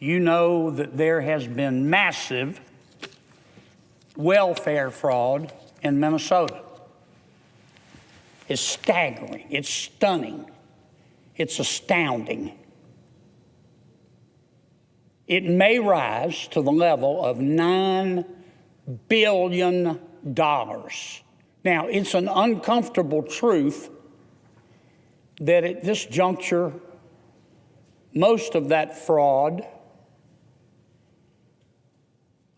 You know that there has been massive welfare fraud in Minnesota. It's staggering, it's stunning, it's astounding. It may rise to the level of $9 billion. Now, it's an uncomfortable truth that at this juncture, most of that fraud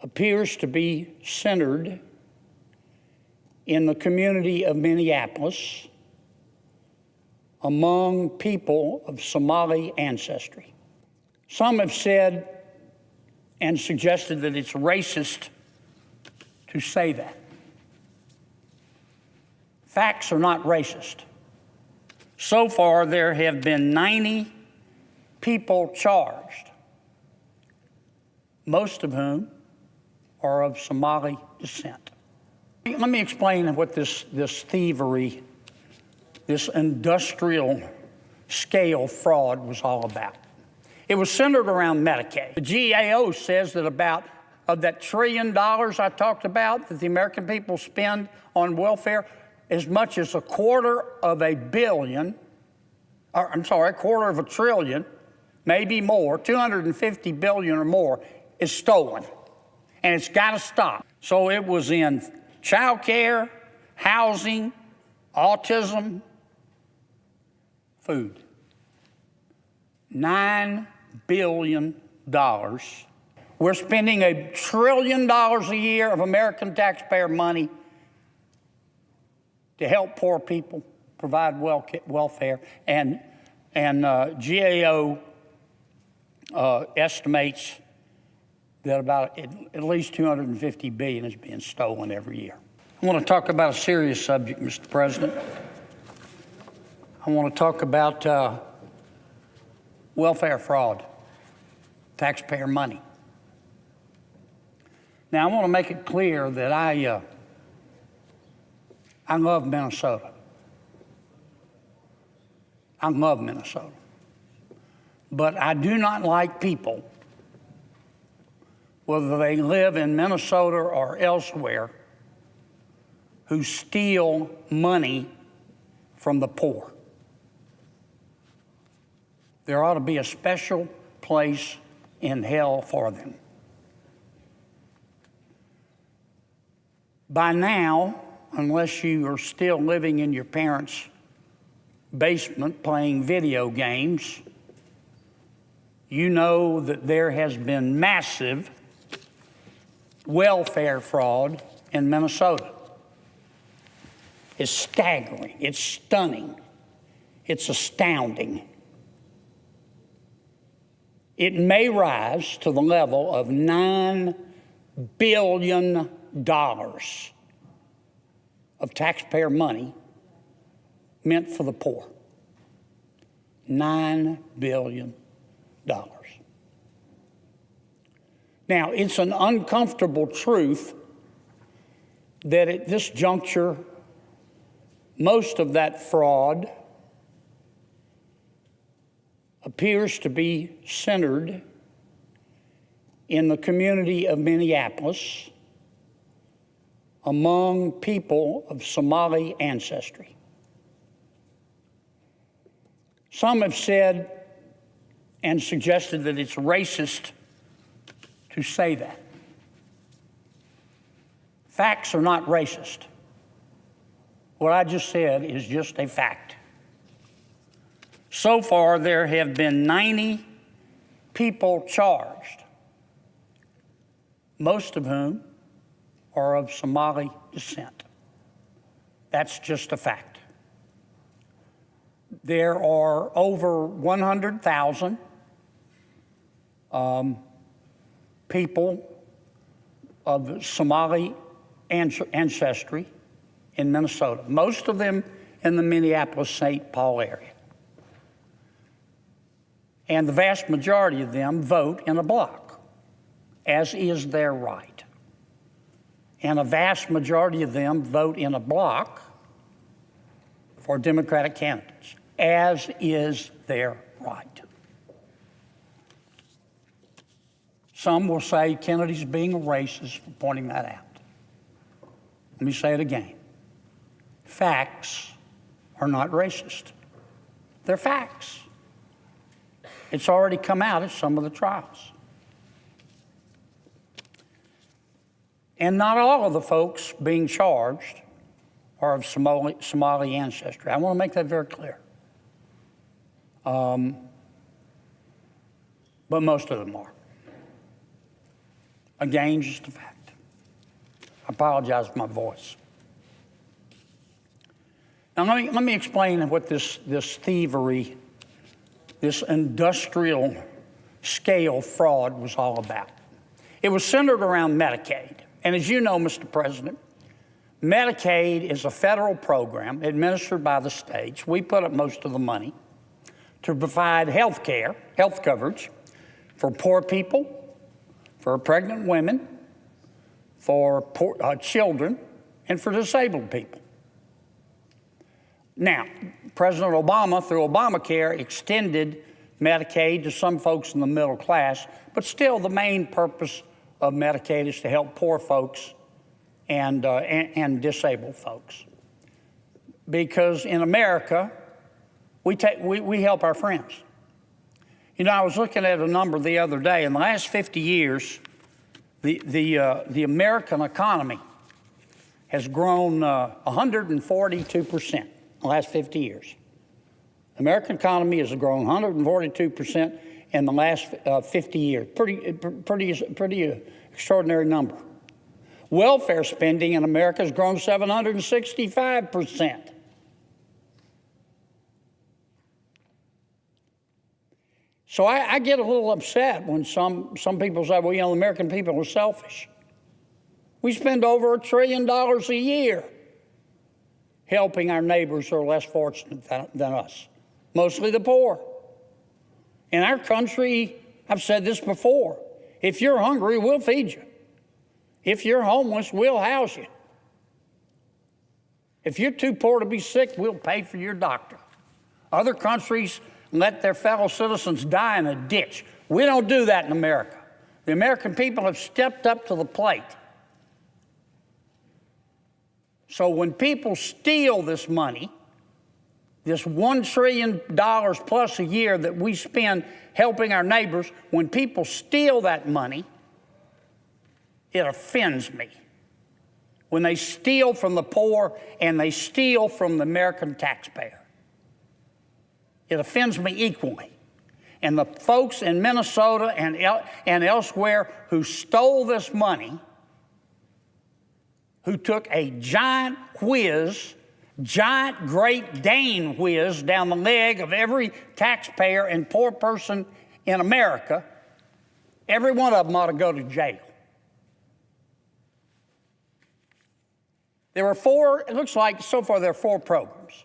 appears to be centered in the community of Minneapolis among people of Somali ancestry. Some have said and suggested that it's racist to say that. Facts are not racist. So far, there have been 90 people charged, most of whom are of Somali descent. Let me explain what this thievery, this industrial scale fraud was all about. It was centered around Medicaid. The GAO says that of that $1 trillion I talked about that the American people spend on welfare, as much as $250 billion, maybe more, 250 billion or more, is stolen. And it's got to stop. So it was in child care, housing, autism, food. $9 billion. We're spending $1 trillion a year of American taxpayer money to help poor people, provide welfare, and GAO estimates that about at least $250 billion is being stolen every year. I want to talk about a serious subject, Mr. President. I want to talk about welfare fraud, taxpayer money. Now, I want to make it clear that I love Minnesota. I love Minnesota. But I do not like people, whether they live in Minnesota or elsewhere, who steal money from the poor. There ought to be a special place in hell for them. By now, unless you are still living in your parents' basement playing video games, you know that there has been massive welfare fraud in Minnesota. It's staggering, it's stunning, it's astounding. It may rise to the level of $9 billion of taxpayer money meant for the poor. $9 billion. Now, it's an uncomfortable truth that at this juncture, most of that fraud appears to be centered in the community of Minneapolis among people of Somali ancestry. Some have said and suggested that it's racist to say that. Facts are not racist. What I just said is just a fact. So far, there have been 90 people charged, most of whom are of Somali descent. That's just a fact. There are over 100,000 people of Somali ancestry in Minnesota, most of them in the Minneapolis-St. Paul area. And the vast majority of them vote in a bloc, as is their right. And a vast majority of them vote in a bloc for Democratic candidates, as is their right. Some will say Kennedy's being a racist for pointing that out. Let me say it again. Facts are not racist. They're facts. It's already come out at some of the trials. And not all of the folks being charged are of Somali ancestry. I want to make that very clear. But most of them are. Again, just a fact. I apologize for my voice. Now, let me explain what this thievery, this industrial scale fraud was all about. It was centered around Medicaid. And as you know, Mr. President, Medicaid is a federal program administered by the states. We put up most of the money to provide health coverage for poor people, for pregnant women, for children, and for disabled people. Now, President Obama, through Obamacare, extended Medicaid to some folks in the middle class, but still the main purpose of Medicaid is to help poor folks and disabled folks. Because in America, we help our friends. You know, I was looking at a number the other day. In the last 50 years, the American economy has grown 142% in the last 50 years. The American economy has grown 142% in the last 50 years. Pretty extraordinary number. Welfare spending in America has grown 765%. So I get a little upset when some people say, well, you know, the American people are selfish. We spend over $1 trillion a year helping our neighbors who are less fortunate than us, mostly the poor. In our country, I've said this before, if you're hungry, we'll feed you. If you're homeless, we'll house you. If you're too poor to be sick, we'll pay for your doctor. Other countries let their fellow citizens die in a ditch. We don't do that in America. The American people have stepped up to the plate. So when people steal this money, this $1 trillion plus a year that we spend helping our neighbors, when people steal that money, it offends me. When they steal from the poor and they steal from the American taxpayer. It offends me equally. And the folks in Minnesota and elsewhere who stole this money, who took a giant Great Dane whiz down the leg of every taxpayer and poor person in America, every one of them ought to go to jail. There were it looks like so far there are 4 programs.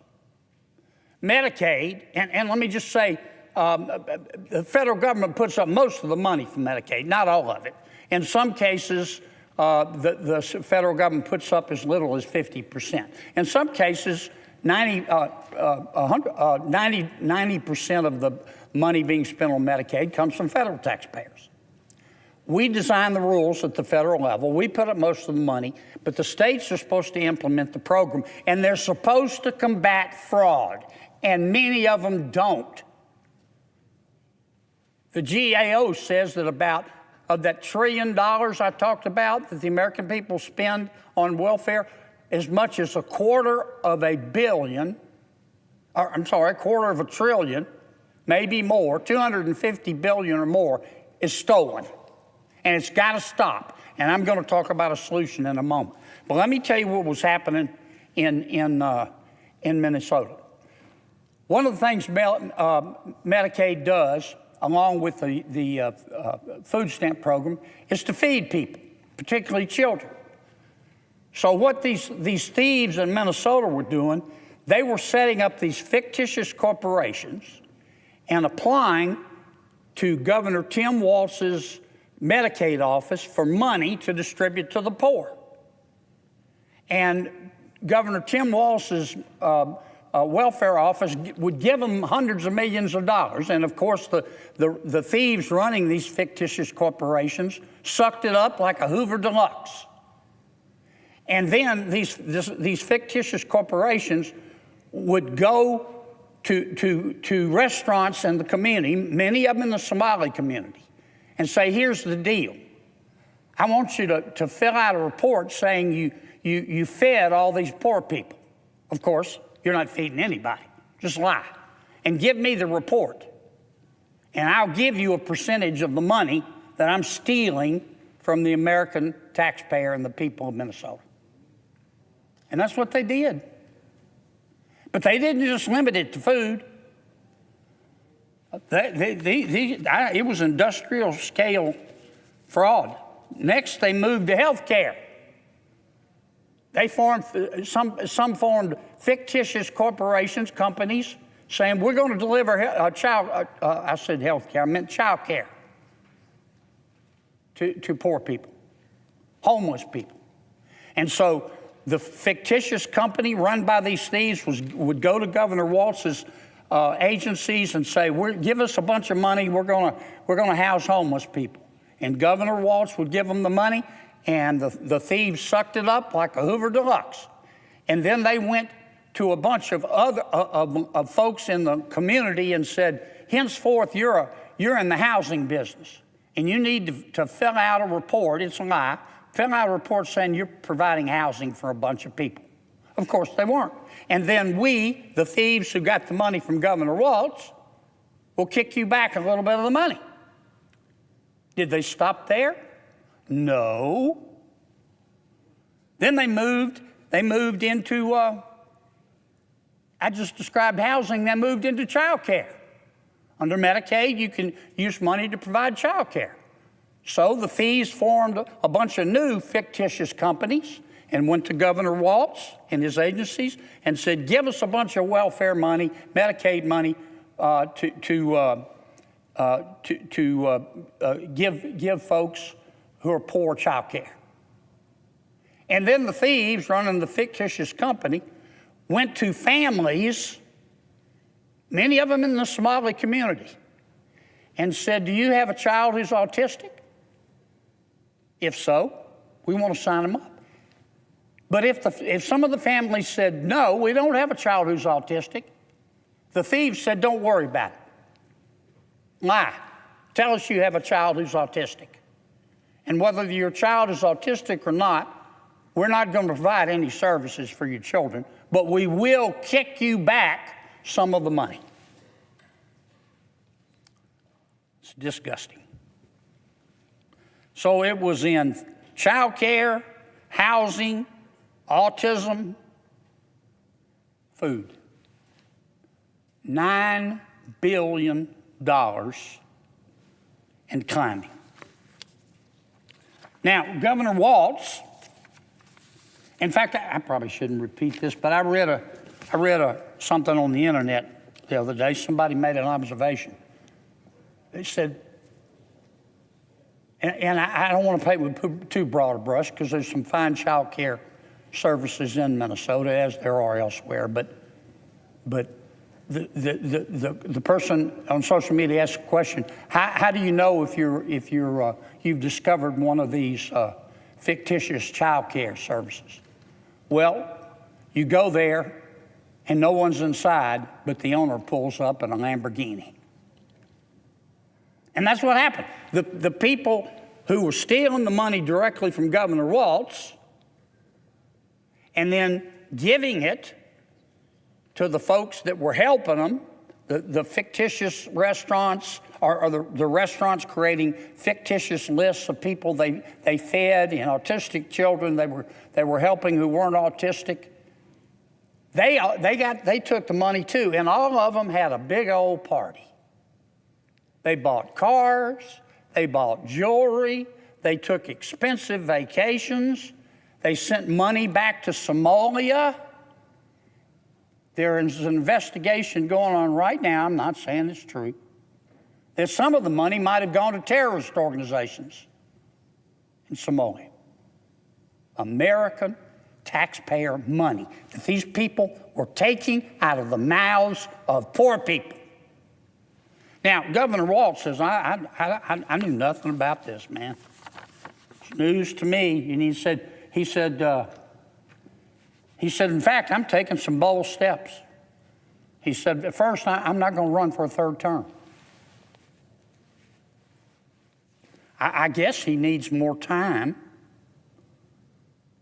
Medicaid, and let me just say, the federal government puts up most of the money for Medicaid, not all of it. In some cases, the federal government puts up as little as 50%. In some cases, 90% of the money being spent on Medicaid comes from federal taxpayers. We design the rules at the federal level. We put up most of the money, but the states are supposed to implement the program, and they're supposed to combat fraud, and many of them don't. The GAO says that of that $1 trillion I talked about that the American people spend on welfare, as much as $250 billion, maybe more, 250 billion or more, is stolen. And it's got to stop. And I'm going to talk about a solution in a moment. But let me tell you what was happening in Minnesota. One of the things Medicaid does, along with the food stamp program, is to feed people, particularly children. So what these thieves in Minnesota were doing, they were setting up these fictitious corporations and applying to Governor Tim Walz's Medicaid office for money to distribute to the poor. And Governor Tim Walz's welfare office would give them hundreds of millions of dollars. And of course, the thieves running these fictitious corporations sucked it up like a Hoover Deluxe. And then these fictitious corporations would go to restaurants in the community, many of them in the Somali community, and say, here's the deal. I want you to fill out a report saying you fed all these poor people. Of course, you're not feeding anybody. Just lie. And give me the report. And I'll give you a percentage of the money that I'm stealing from the American taxpayer and the people of Minnesota. And that's what they did. But they didn't just limit it to food. It was industrial scale fraud. Next, they moved to health care. They formed, some formed fictitious corporations, companies, saying, we're going to deliver I said health care, I meant child care to poor people, homeless people. And so the fictitious company run by these thieves would go to Governor Walz's agencies and say, give us a bunch of money, we're going to house homeless people. And Governor Walz would give them the money, and the thieves sucked it up like a Hoover Deluxe. And then they went to a bunch of other of folks in the community and said, henceforth, you're in the housing business, and you need to fill out a report. It's a lie. Fill out a report saying you're providing housing for a bunch of people. Of course, they weren't. And then we, the thieves who got the money from Governor Walz, will kick you back a little bit of the money. Did they stop there? No. Then they moved into, I just described housing, they moved into child care. Under Medicaid, you can use money to provide child care. So the thieves formed a bunch of new fictitious companies and went to Governor Walz and his agencies and said, give us a bunch of welfare money, Medicaid money, give folks who are poor child care. And then the thieves running the fictitious company went to families, many of them in the Somali community, and said, do you have a child who's autistic? If so, we want to sign them up. But if some of the families said, no, we don't have a child who's autistic, the thieves said, don't worry about it. Lie. Tell us you have a child who's autistic. And whether your child is autistic or not, we're not going to provide any services for your children, but we will kick you back some of the money. It's disgusting. So it was in child care, housing, autism, food. $9 billion and climbing. Now, Governor Walz, in fact, I probably shouldn't repeat this, but I read something on the internet the other day. Somebody made an observation. They said, and I don't want to paint with too broad a brush because there's some fine child care services in Minnesota as there are elsewhere, but the person on social media asked a question: How do you know if you've discovered one of these fictitious child care services? Well, you go there and no one's inside, but the owner pulls up in a Lamborghini. And that's what happened. The people who were stealing the money directly from Governor Walz and then giving it to the folks that were helping them, the fictitious restaurants, or the restaurants creating fictitious lists of people they fed, autistic children they were helping who weren't autistic. They took the money too, and all of them had a big old party. They bought cars, they bought jewelry, they took expensive vacations, they sent money back to Somalia. There is an investigation going on right now, I'm not saying it's true, that some of the money might have gone to terrorist organizations in Somalia. American taxpayer money that these people were taking out of the mouths of poor people. Now, Governor Walz says, I knew nothing about this, man. It's news to me. And he said, in fact, I'm taking some bold steps. He said, at first, I'm not going to run for a third term. I guess he needs more time.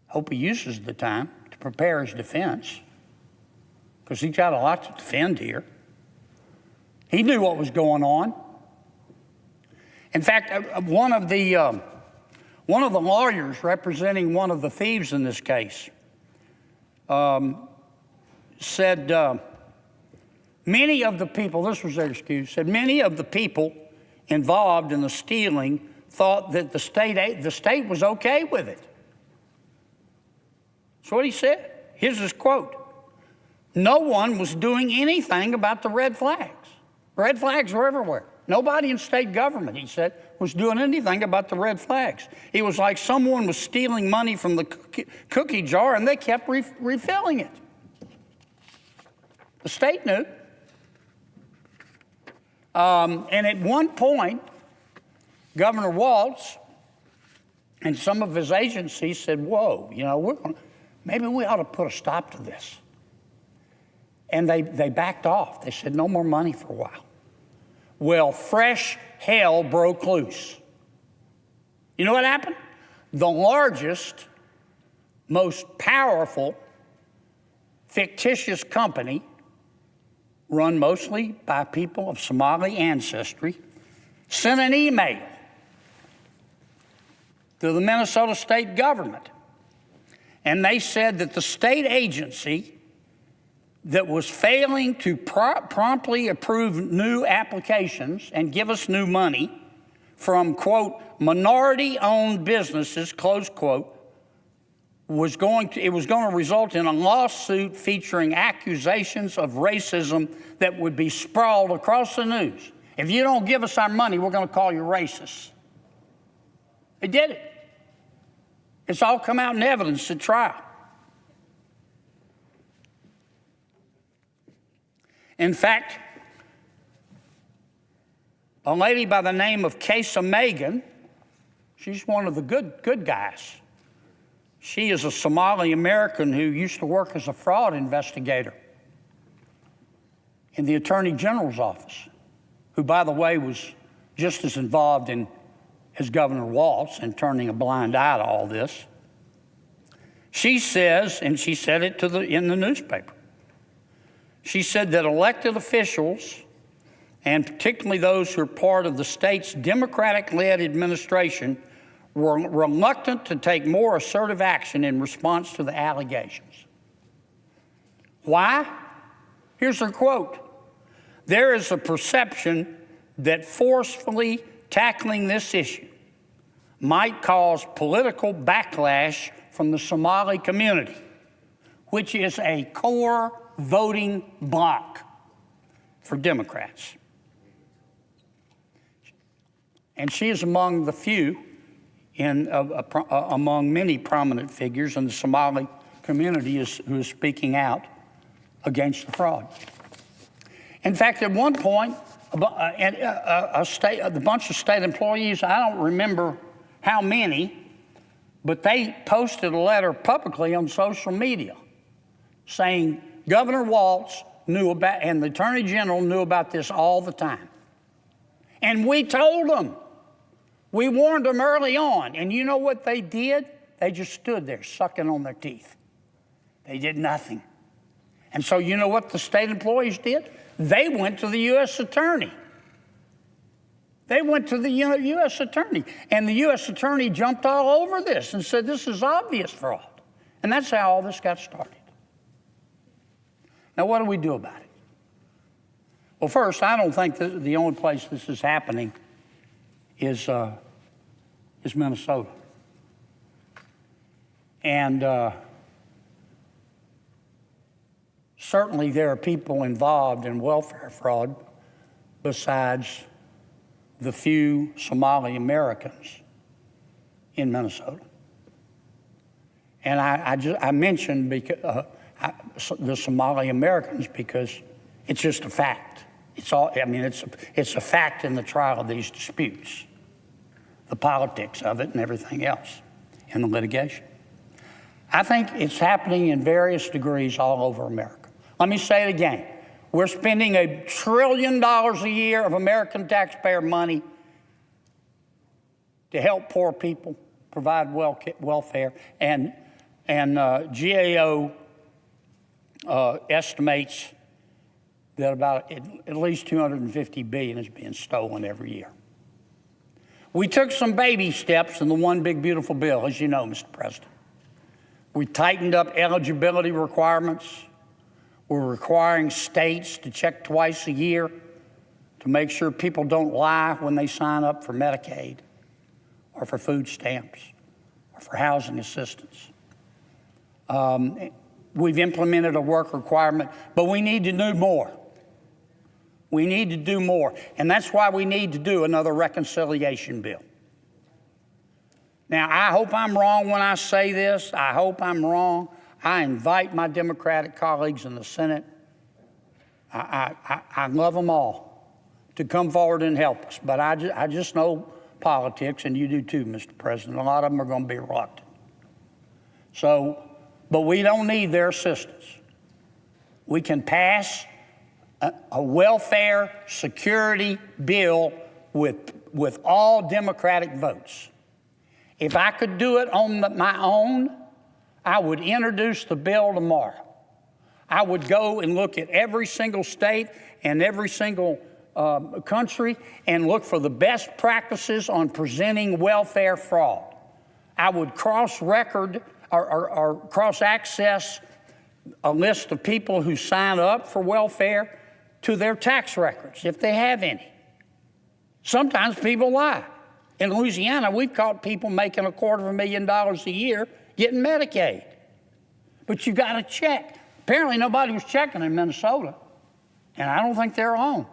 Hope he uses the time to prepare his defense, because he's got a lot to defend here. He knew what was going on. In fact, one of the lawyers representing one of the thieves in this case said many of the people, this was their excuse, said many of the people involved in the stealing thought that the state was okay with it. That's what he said. Here's his quote. No one was doing anything about the red flags. Red flags were everywhere. Nobody in state government, he said, was doing anything about the red flags. It was like someone was stealing money from the cookie jar and they kept refilling it. The state knew. And at one point, Governor Walz and some of his agencies said, whoa, maybe we ought to put a stop to this. And they backed off. They said, no more money for a while. Well, fresh hell broke loose. You know what happened? The largest, most powerful, fictitious company, run mostly by people of Somali ancestry, sent an email to the Minnesota state government. And they said that the state agency that was failing to promptly approve new applications and give us new money from, quote, minority-owned businesses, close quote, was going to result in a lawsuit featuring accusations of racism that would be sprawled across the news. If you don't give us our money, we're going to call you racist. They did it. It's all come out in evidence at trial. In fact, a lady by the name of Kesa Megan, she's one of the good guys. She is a Somali American who used to work as a fraud investigator in the Attorney General's office, who, by the way, was just as involved as Governor Walz in turning a blind eye to all this. She says, and she said it in the newspaper, she said that elected officials, and particularly those who are part of the state's Democratic-led administration, were reluctant to take more assertive action in response to the allegations. Why? Here's her quote. There is a perception that forcefully tackling this issue might cause political backlash from the Somali community, which is a core voting bloc for Democrats. And she is among the few among many prominent figures in the Somali community who is speaking out against the fraud. In fact, at one point, a bunch of state employees, I don't remember how many, but they posted a letter publicly on social media saying Governor Walz knew about, and the Attorney General knew about this all the time. And we told them. We warned them early on. And you know what they did? They just stood there sucking on their teeth. They did nothing. And so you know what the state employees did? They went to the U.S. attorney. They went to the U.S. attorney. And the U.S. attorney jumped all over this and said, this is obvious fraud. And that's how all this got started. Now, what do we do about it? Well, first, I don't think that the only place this is happening is Minnesota. And certainly there are people involved in welfare fraud besides the few Somali Americans in Minnesota. And I mentioned the Somali Americans because it's just a fact. It's a fact in the trial of these disputes, the politics of it and everything else in the litigation. I think it's happening in various degrees all over America. Let me say it again. We're spending $1 trillion a year of American taxpayer money to help poor people, provide welfare, and GAO estimates that about at least $250 billion is being stolen every year. We took some baby steps in the One Big Beautiful Bill, as you know, Mr. President. We tightened up eligibility requirements. We're requiring states to check twice a year to make sure people don't lie when they sign up for Medicaid or for food stamps or for housing assistance. We've implemented a work requirement, but we need to do more. We need to do more, and that's why we need to do another reconciliation bill. Now, I hope I'm wrong when I say this. I hope I'm wrong. I invite my Democratic colleagues in the Senate, I love them all, to come forward and help us. But I just know politics, and you do too, Mr. President. A lot of them are going to be reluctant. But we don't need their assistance. We can pass a welfare security bill with all Democratic votes. If I could do it on my own, I would introduce the bill tomorrow. I would go and look at every single state and every single country and look for the best practices on presenting welfare fraud. I would cross-record or cross-access a list of people who sign up for welfare to their tax records, if they have any. Sometimes people lie. In Louisiana, we've caught people making $250,000 a year getting Medicaid. But you got to check. Apparently nobody was checking in Minnesota, and I don't think they're on.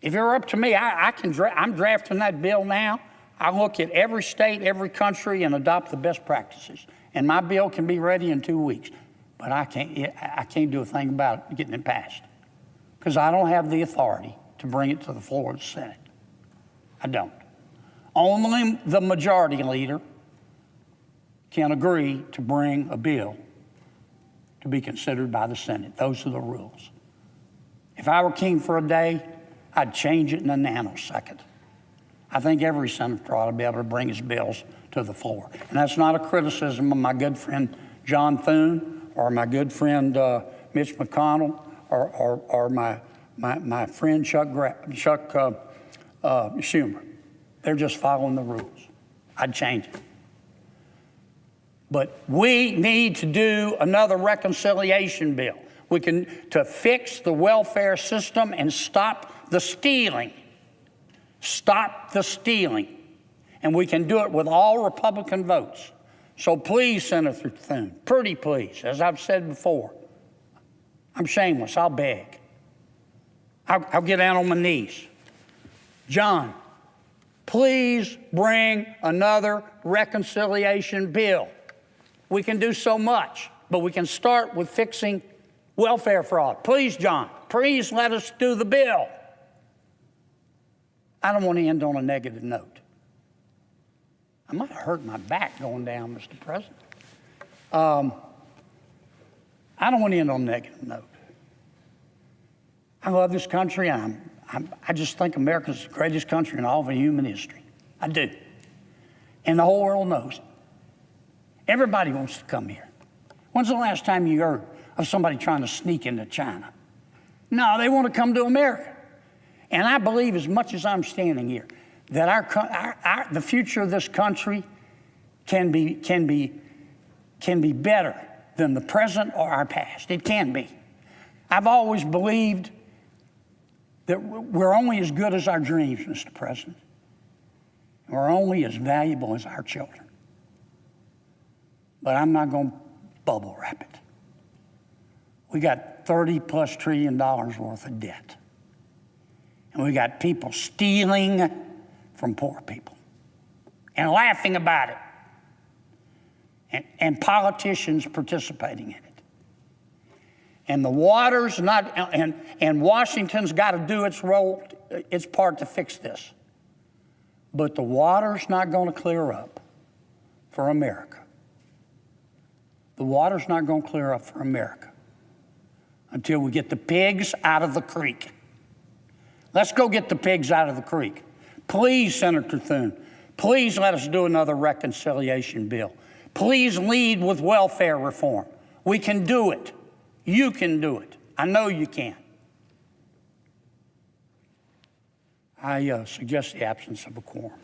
If it were up to me, I'm drafting that bill now. I look at every state, every country, and adopt the best practices. And my bill can be ready in 2 weeks. But I can't do a thing about it getting it passed, because I don't have the authority to bring it to the floor of the Senate. I don't. Only the majority leader can agree to bring a bill to be considered by the Senate. Those are the rules. If I were king for a day, I'd change it in a nanosecond. I think every senator ought to be able to bring his bills to the floor. And that's not a criticism of my good friend John Thune or my good friend Mitch McConnell or my friend Chuck Schumer. They're just following the rules. I'd change it. But we need to do another reconciliation bill. To fix the welfare system and stop the stealing. Stop the stealing. And we can do it with all Republican votes. So please, Senator Thune, pretty please, as I've said before, I'm shameless, I'll beg. I'll get down on my knees. John, please bring another reconciliation bill. We can do so much, but we can start with fixing welfare fraud. Please, John, please let us do the bill. I don't want to end on a negative note. I might have hurt my back going down, Mr. President. I don't want to end on a negative note. I love this country, and I just think America's the greatest country in all of human history. I do. And the whole world knows it. Everybody wants to come here. When's the last time you heard of somebody trying to sneak into China? No, they want to come to America. And I believe, as much as I'm standing here, that the future of this country can be better than the present or our past. It can be. I've always believed that we're only as good as our dreams, Mr. President. We're only as valuable as our children. But I'm not going to bubble wrap it. We got $30+ trillion worth of debt. And we got people stealing from poor people and laughing about it. and politicians participating in it. And the water's not, and Washington's got to do its role, its part to fix this. But the water's not going to clear up for America. The water's not going to clear up for America until we get the pigs out of the creek. Let's go get the pigs out of the creek. Please, Senator Thune, please let us do another reconciliation bill. Please lead with welfare reform. We can do it. You can do it. I know you can. I suggest the absence of a quorum.